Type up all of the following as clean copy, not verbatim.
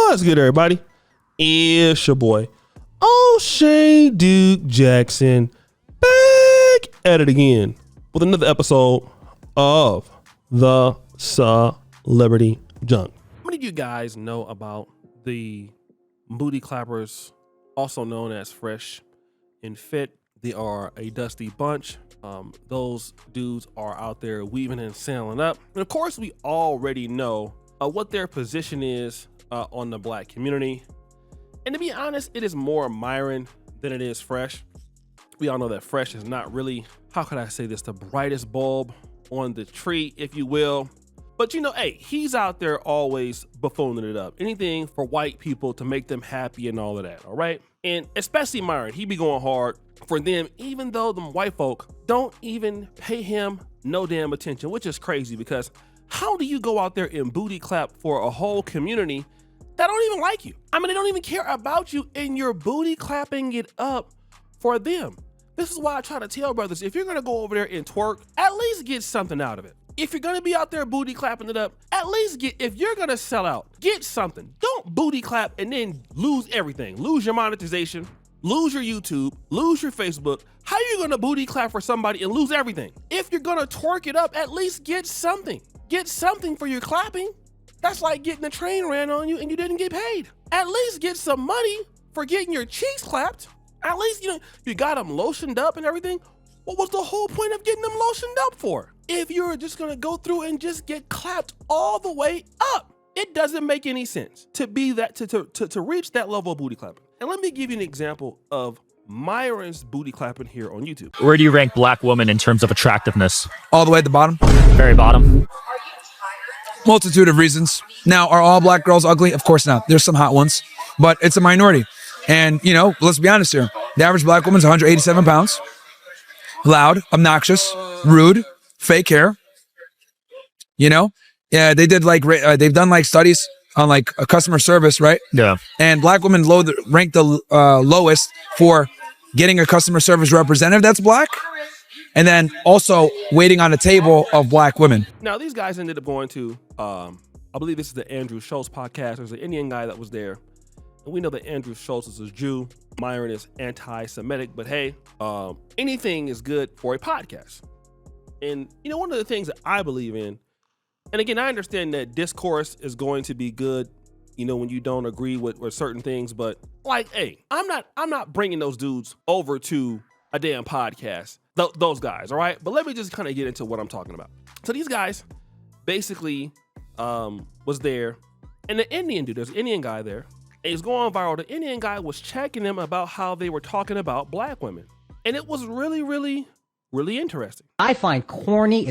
What's good, everybody? It's your boy, O'Shea Duke Jackson, back at it again with another episode of the Celebrity Junk. How many of you guys know about the booty clappers, also known as Fresh and Fit? They are a dusty bunch. Those dudes are out there weaving and sailing up. And of course, we already know what their position is on the black community. And to be honest, it is more Myron than it is Fresh. We all know that Fresh is not really, how could I say this, the brightest bulb on the tree, if you will. But you know, hey, he's out there always buffooning it up. Anything for white people to make them happy and all of that, all right? And especially Myron, he be going hard for them, even though them white folk don't even pay him no damn attention, which is crazy because how do you go out there and booty clap for a whole community that don't even like you? I mean, they don't even care about you and you're booty clapping it up for them. This is why I try to tell brothers, if you're gonna go over there and twerk, at least get something out of it. If you're gonna be out there booty clapping it up, at least if you're gonna sell out, get something. Don't booty clap and then lose everything. Lose your monetization, lose your YouTube, lose your Facebook. How are you gonna booty clap for somebody and lose everything? If you're gonna twerk it up, at least get something. Get something for your clapping. That's like getting a train ran on you and you didn't get paid. At least get some money for getting your cheeks clapped. At least, you got them lotioned up and everything. What was the whole point of getting them lotioned up for? If you're just gonna go through and just get clapped all the way up, it doesn't make any sense to be that, to reach that level of booty clapping. And let me give you an example of Myron's booty clapping here on YouTube. Where do you rank black women in terms of attractiveness? All the way at the bottom. Very bottom. Multitude of reasons. Now, are all black girls ugly? Of course not. There's some hot ones, but it's a minority. And, let's be honest here. The average black woman's 187 pounds. Loud, obnoxious, rude, fake hair. Yeah, they did they've done studies on a customer service, right? Yeah. And black women ranked the lowest for getting a customer service representative that's black. And then also waiting on a table of black women. Now, these guys ended up going to, I believe this is the Andrew Schultz podcast. There's an Indian guy that was there. And we know that Andrew Schultz is a Jew. Myron is anti-Semitic. But hey, anything is good for a podcast. And, one of the things that I believe in, and again, I understand that discourse is going to be good, when you don't agree with certain things. But hey, I'm not bringing those dudes over to a damn podcast. Those guys, all right? But let me just kind of get into what I'm talking about. So these guys basically was there, and the Indian dude, there's an Indian guy there, and he's going viral. The Indian guy was checking them about how they were talking about black women. And it was really, really, really interesting. I find corny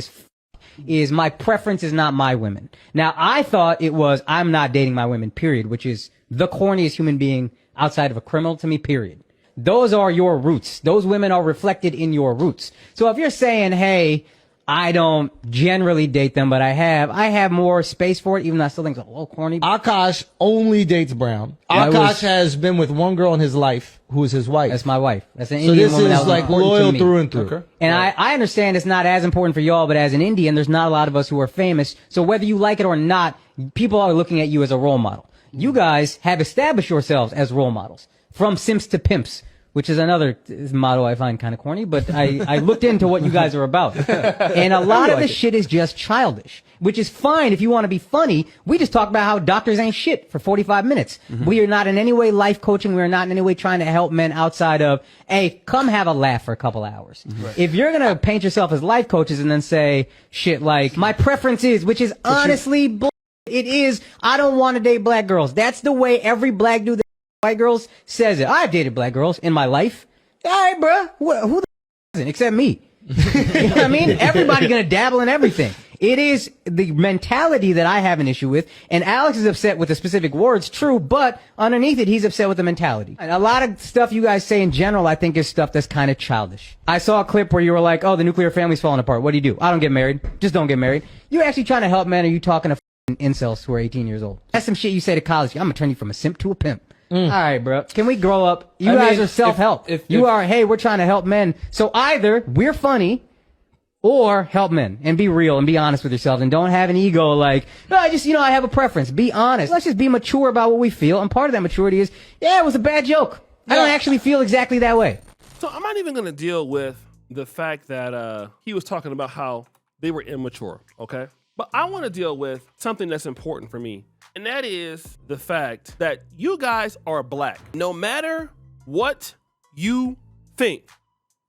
is my preference is not my women. Now, I thought it was I'm not dating my women, period, which is the corniest human being outside of a criminal to me, period. Those are your roots. Those women are reflected in your roots. So if you're saying, hey, I don't generally date them, but I have more space for it, even though I still think it's a little corny. Akash only dates brown. Akash has been with one girl in his life who is his wife. That's my wife. That's an so Indian this woman. is loyal through and through. Okay. And I understand it's not as important for y'all, but as an Indian, there's not a lot of us who are famous. So whether you like it or not, people are looking at you as a role model. You guys have established yourselves as role models. From simps to pimps. Which is another motto I find kind of corny, but I looked into what you guys are about. And a lot of the shit is just childish, which is fine if you want to be funny. We just talk about how doctors ain't shit for 45 minutes. Mm-hmm. We are not in any way life coaching. We are not in any way trying to help men outside of, hey, come have a laugh for a couple hours. Right. If you're going to paint yourself as life coaches and then say shit like, my preference is, which is honestly bull, it is, I don't want to date black girls. That's the way every black dude white girls says it. I've dated black girls in my life. All right, bruh. Who the isn't except me? You know what I mean? Everybody gonna dabble in everything. It is the mentality that I have an issue with. And Alex is upset with the specific words, true, but underneath it, he's upset with the mentality. And a lot of stuff you guys say in general, I think is stuff that's kind of childish. I saw a clip where you were like, oh, the nuclear family's falling apart. What do? I don't get married. Just don't get married. You're actually trying to help men, or are you talking to incels who are 18 years old? That's some shit you say to college. I'm gonna turn you from a simp to a pimp. All right, bro. Can we grow up? You guys are self-help. We're trying to help men. So either we're funny Or help men and be real and be honest with yourselves and don't have an ego like, no, I have a preference. Be honest. Let's just be mature about what we feel. And part of that maturity is, yeah, it was a bad joke. I don't actually feel exactly that way. So I'm not even going to deal with the fact that he was talking about how they were immature, okay? But I want to deal with something that's important for me. And that is the fact that you guys are black. No matter what you think,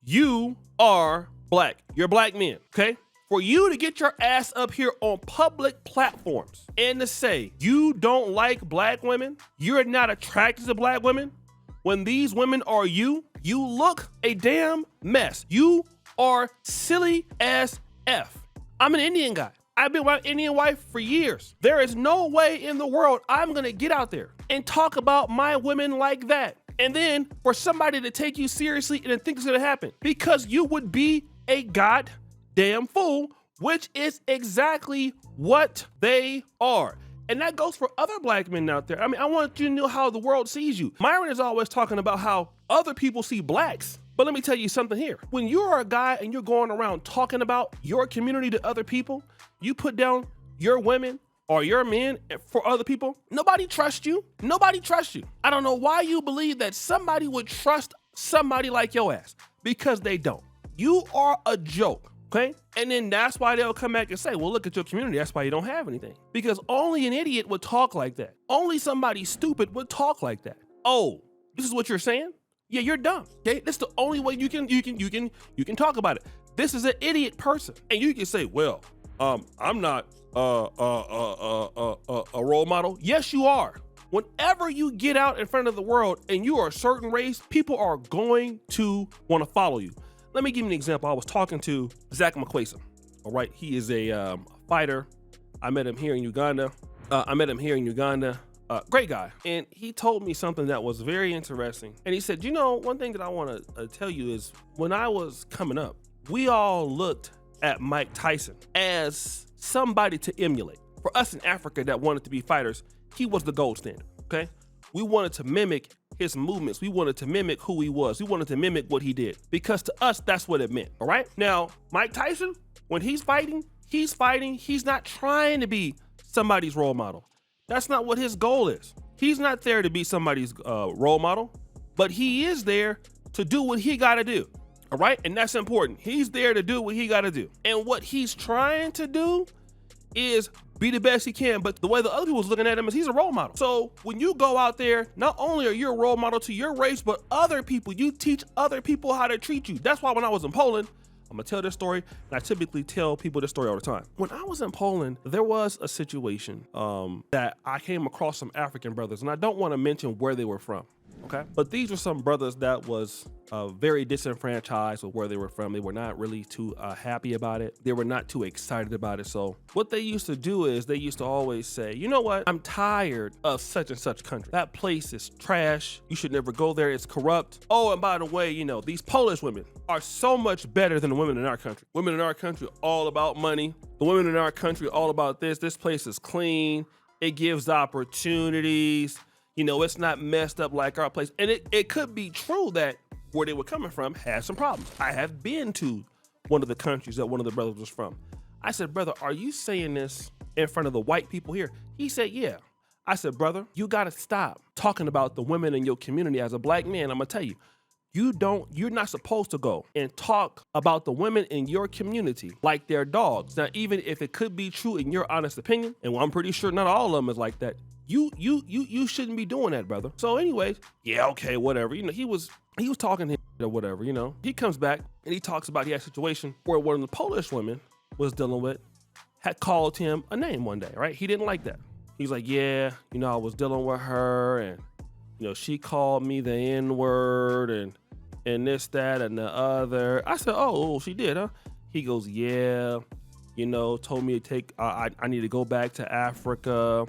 you are black. You're black men, okay? For you to get your ass up here on public platforms and to say you don't like black women, you're not attracted to black women, when these women are you look a damn mess. You are silly as F. I'm an Indian guy. I've been with my Indian wife for years. There is no way in the world I'm gonna get out there and talk about my women like that. And then for somebody to take you seriously and think it's gonna happen, because you would be a goddamn fool, which is exactly what they are. And that goes for other black men out there. I mean, I want you to know how the world sees you. Myron is always talking about how other people see blacks. But let me tell you something here. When you're a guy and you're going around talking about your community to other people, you put down your women or your men for other people, nobody trusts you. Nobody trusts you. I don't know why you believe that somebody would trust somebody like your ass, because they don't. You are a joke, okay? And then that's why they'll come back and say, well, look at your community. That's why you don't have anything. Because only an idiot would talk like that. Only somebody stupid would talk like that. Oh, this is what you're saying? Yeah, you're dumb, okay? That's the only way you can talk about it. This is an idiot person. And you can say, well, I'm not a role model. Yes, you are. Whenever you get out in front of the world and you are a certain race, people are going to want to follow you. Let me give you an example. I was talking to Zach McQuason. All right, he is a fighter. I met him here in Uganda. Great guy. And he told me something that was very interesting. And he said, one thing that I want to tell you is when I was coming up, we all looked at Mike Tyson as somebody to emulate. For us in Africa that wanted to be fighters, he was the gold standard, okay? We wanted to mimic his movements. We wanted to mimic who he was. We wanted to mimic what he did, because to us, that's what it meant, all right? Now, Mike Tyson, when he's fighting, he's not trying to be somebody's role model. That's not what his goal is. He's not there to be somebody's role model, but he is there to do what he gotta do, all right? And that's important. He's there to do what he gotta do. And what he's trying to do is be the best he can, but the way the other people's looking at him is he's a role model. So when you go out there, not only are you a role model to your race, but other people, you teach other people how to treat you. That's why when I was in Poland, I'm gonna tell this story, and I typically tell people this story all the time. When I was in Poland, there was a situation that I came across some African brothers, and I don't wanna mention where they were from, okay? But these were some brothers that was very disenfranchised with where they were from. They were not really too happy about it. They were not too excited about it. So what they used to do is they used to always say, you know what? I'm tired of such and such country. That place is trash. You should never go there. It's corrupt. Oh, and by the way, these Polish women are so much better than the women in our country. Women in our country are all about money. The women in our country are all about this. This place is clean. It gives opportunities. It's not messed up like our place. And it could be true that where they were coming from had some problems. I have been to one of the countries that one of the brothers was from. I said, brother, are you saying this in front of the white people here? He said, yeah. I said, brother, you gotta stop talking about the women in your community. As a black man, I'm gonna tell you, you're not supposed to go and talk about the women in your community like they're dogs. Now, even if it could be true in your honest opinion, and I'm pretty sure not all of them is like that, you shouldn't be doing that, brother. So anyways, yeah, okay, whatever. He was talking to him or whatever, He comes back and he talks about he had a situation where one of the Polish women was dealing with had called him a name one day, right? He didn't like that. He's like, yeah, I was dealing with her and, she called me the N-word and this, that, and the other. I said, oh, she did, huh? He goes, yeah, told me to take, I need to go back to Africa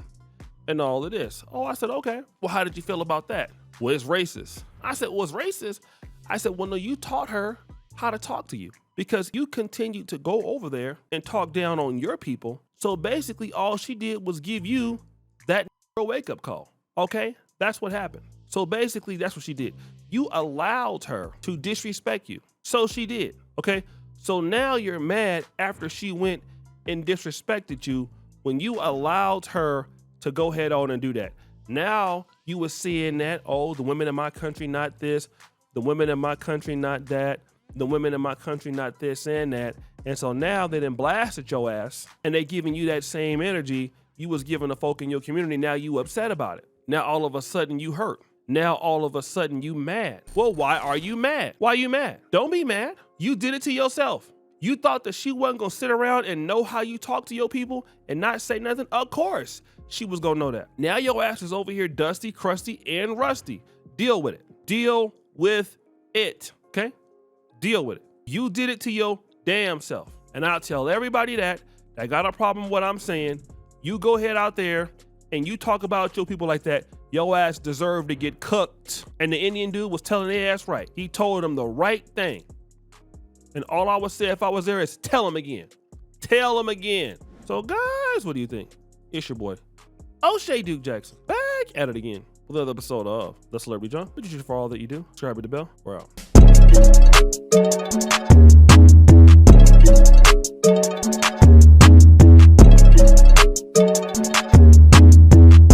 and all of this. Oh, I said, okay. Well, how did you feel about that? Well, it's racist. I said, well, it's racist. I said, well, no, you taught her how to talk to you because you continued to go over there and talk down on your people. So basically all she did was give you that wake-up call, okay? That's what happened. So basically that's what she did. You allowed her to disrespect you. So she did, okay? So now you're mad after she went and disrespected you when you allowed her to go head on and do that. Now you were seeing that, oh, the women in my country not this, the women in my country not that, the women in my country not this and that. And so now they done blasted your ass and they giving you that same energy you was giving the folk in your community. Now you upset about it. Now all of a sudden you hurt. Now all of a sudden you mad. Well, why are you mad? Why are you mad? Don't be mad. You did it to yourself. You thought that she wasn't gonna sit around and know how you talk to your people and not say nothing? Of course she was gonna know that. Now your ass is over here dusty, crusty, and rusty. Deal with it. Deal with it, okay? Deal with it. You did it to your damn self. And I'll tell everybody that got a problem with what I'm saying. You go ahead out there and you talk about your people like that, your ass deserved to get cooked. And the Indian dude was telling their ass right. He told them the right thing. And all I would say if I was there is tell him again. Tell him again. So guys, what do you think? It's your boy, O'Shea Duke Jackson, back at it again with another episode of The Celebrity John. Thank you for all that you do. Subscribe to the bell. We're out.